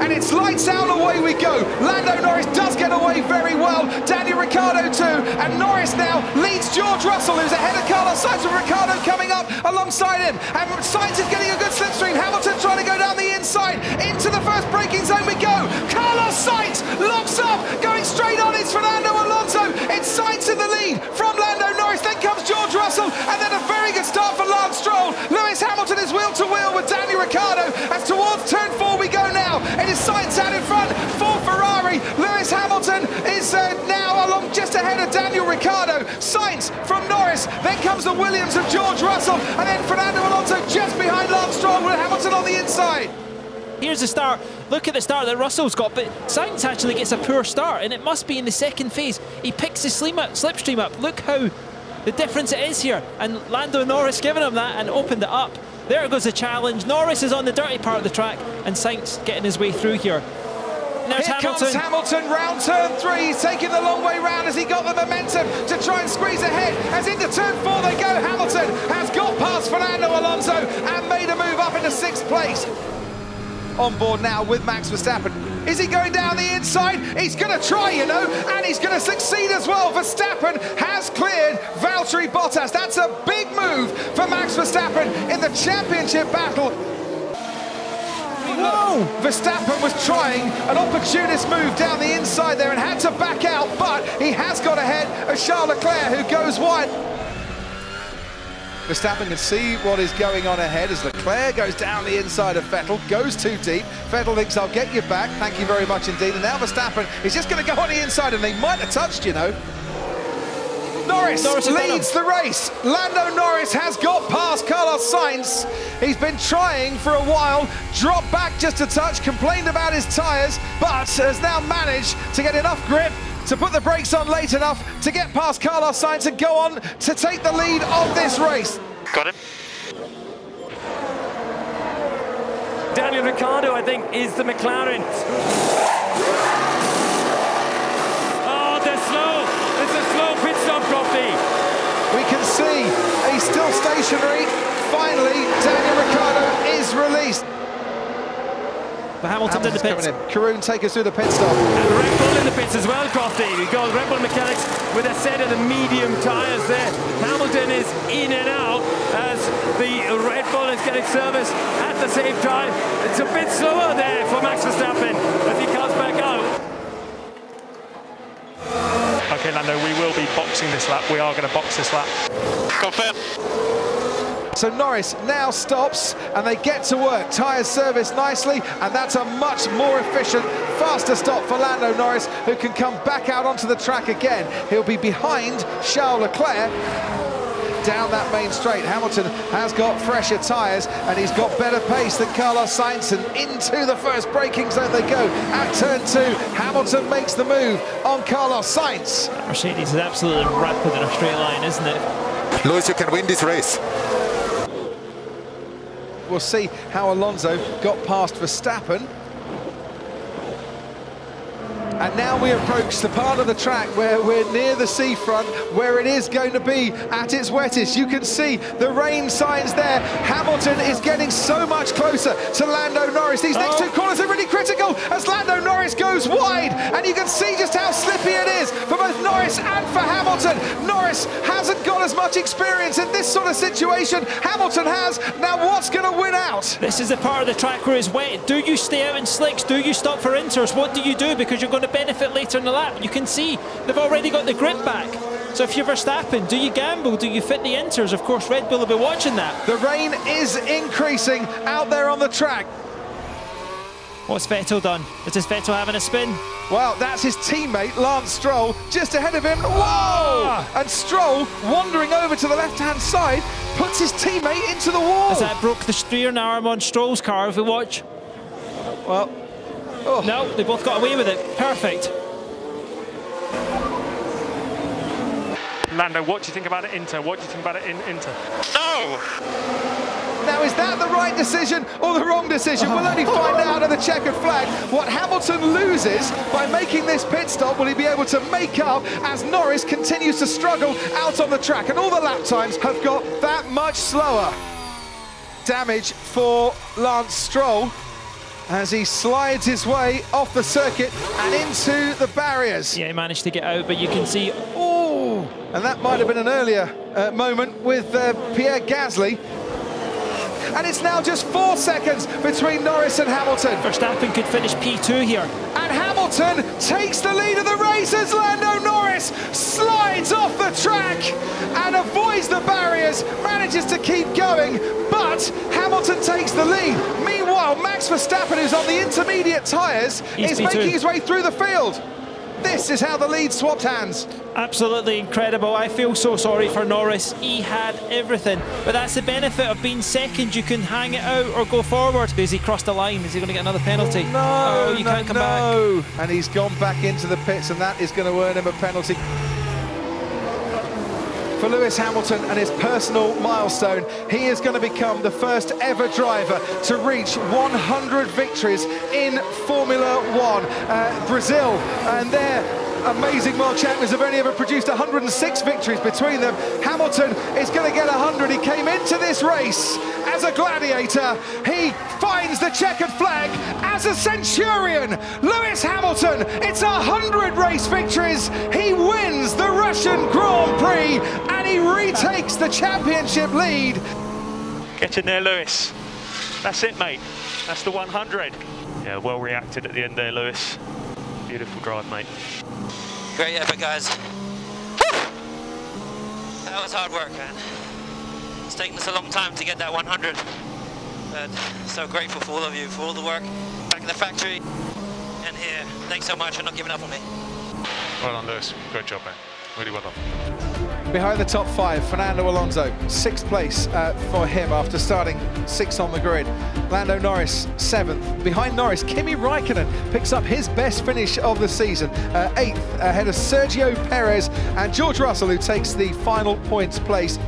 and it's lights out, away we go. Lando Norris does get away very well. Daniel Ricciardo too, and Norris now leads George Russell, who's ahead of Carlos Sainz, with Ricciardo coming up alongside him. And Sainz is getting a good slipstream. Hamilton trying to go down the inside. Into the first braking zone we go. Carlos Sainz locks up, going straight on. It's Fernando Alonso. It's Sainz in the lead from Lando Norris. Then comes George Russell, and then a very good start for Lance Stroll. Lewis Hamilton is wheel to wheel with Daniel Ricciardo as towards turn 4 we go now. It is Sainz out in front for Ferrari. Lewis Hamilton is now along just ahead of Daniel Ricciardo. Sainz from Norris. Then comes the Williams of George Russell, and then Fernando Alonso just behind Lance Stroll with Hamilton on the inside. Here's the start. Look at the start that Russell's got, but Sainz actually gets a poor start, and it must be in the second phase. He picks the slipstream up. Look how the difference it is here, and Lando Norris giving him that and opened it up. There goes the challenge. Norris is on the dirty part of the track, and Sainz getting his way through here. There's Here comes Hamilton, round turn 3. He's taking the long way round as he got the momentum to try and squeeze ahead. As into turn 4 they go. Hamilton has got past Fernando Alonso and made a move up into 6th place. On board now with Max Verstappen. Is he going down the inside? He's going to try, you know, and he's going to succeed as well. Verstappen has cleared Valtteri Bottas. That's a big move for Max Verstappen in the championship battle. No! Verstappen was trying an opportunist move down the inside there and had to back out, but he has got ahead of Charles Leclerc, who goes wide. Verstappen can see what is going on ahead as Leclerc goes down the inside of Vettel, goes too deep. Vettel thinks, I'll get you back, thank you very much indeed. And now Verstappen is just going to go on the inside, and they might have touched, you know. Norris leads the race. Lando Norris has got past Carlos Sainz. He's been trying for a while, dropped back just a touch, complained about his tyres, but has now managed to get enough grip to put the brakes on late enough to get past Carlos Sainz and go on to take the lead of this race. Got him. Daniel Ricciardo, I think, is the McLaren. Oh, they're slow. It's a slow pit stop, Crofty. We can see he's still stationary. Finally, Daniel Ricciardo is released. But Hamilton's in the pits. Karun, take us through the pit stop. And Red Bull in the pits as well, Crofty. We've got Red Bull mechanics with a set of the medium tyres there. Hamilton is in and out as the Red Bull is getting service at the same time. It's a bit slower there for Max Verstappen as he comes back out. Okay, Lando, we will be boxing this lap. We are going to box this lap. Confirm. So Norris now stops and they get to work. Tyres serviced nicely, and that's a much more efficient, faster stop for Lando Norris, who can come back out onto the track again. He'll be behind Charles Leclerc down that main straight. Hamilton has got fresher tyres and he's got better pace than Carlos Sainz, and into the first braking zone they go. At turn 2, Hamilton makes the move on Carlos Sainz. Mercedes is absolutely rapid in a straight line, isn't it? Lewis, you can win this race. We'll see how Alonso got past Verstappen. And now we approach the part of the track where we're near the seafront, where it is going to be at its wettest. You can see the rain signs there. Hamilton is getting so much closer to Lando Norris. These next 2 corners are really critical as Lando Norris goes wide, and you can see just how slippy it is for both Norris and for Hamilton. Norris hasn't got as much experience in this sort of situation. Hamilton has. Now what's going to win out? This is the part of the track where it's wet. Do you stay out in slicks? Do you stop for inters? What do you do? Because you're going to benefit later in the lap. You can see they've already got the grip back. So if you're Verstappen, do you gamble? Do you fit the inters? Of course, Red Bull will be watching that. The rain is increasing out there on the track. What's Vettel done? Is this Vettel having a spin? Well, that's his teammate, Lance Stroll, just ahead of him. Whoa! And Stroll, wandering over to the left-hand side, puts his teammate into the wall. As that broke the steering arm on Stroll's car, if we watch. Well, no, they both got away with it. Perfect. Lando, what do you think about it, Inter? What do you think about it in Inter? No! Now, is that the right decision or the wrong decision? We'll only find out at the checkered flag. What Hamilton loses by making this pit stop, will he be able to make up as Norris continues to struggle out on the track? And all the lap times have got that much slower. Damage for Lance Stroll. as he slides his way off the circuit and into the barriers. Yeah, he managed to get out, but you can see... Oh, and that might have been an earlier moment with Pierre Gasly. And it's now just 4 seconds between Norris and Hamilton. Verstappen could finish P2 here. And Hamilton takes the lead of the race as Lando Norris slides off the track and avoids the barriers, manages to keep going, but Hamilton takes the lead. Meanwhile, Max Verstappen, who's on the intermediate tyres, is making his way through the field. This is how the lead swapped hands. Absolutely incredible. I feel so sorry for Norris. He had everything, but that's the benefit of being second. You can hang it out or go forward. Has he crossed the line? Is he going to get another penalty? No, you can't come back. And he's gone back into the pits, and that is going to earn him a penalty. For Lewis Hamilton and his personal milestone, he is going to become the first ever driver to reach 100 victories in Formula One. Brazil and their amazing world champions have only ever produced 106 victories between them. Hamilton is going to get 100. He came into this race as a gladiator. He finds the checkered flag as a centurion. Lewis Hamilton, it's 100 race victories. He wins the Russian Grand Prix and he retakes the championship lead. Get in there, Lewis. That's it, mate. That's the 100. Yeah, well reacted at the end there, Lewis. Beautiful drive, mate. Great effort, guys. That was hard work, man. It's taken us a long time to get that 100. But so grateful for all of you, for all the work back in the factory and here. Thanks so much for not giving up on me. Well done, Lewis. Great job, man. Really well done. Behind the top 5, Fernando Alonso, 6th place for him after starting 6th on the grid. Lando Norris, 7th. Behind Norris, Kimi Raikkonen picks up his best finish of the season, 8th, ahead of Sergio Perez and George Russell, who takes the final points place.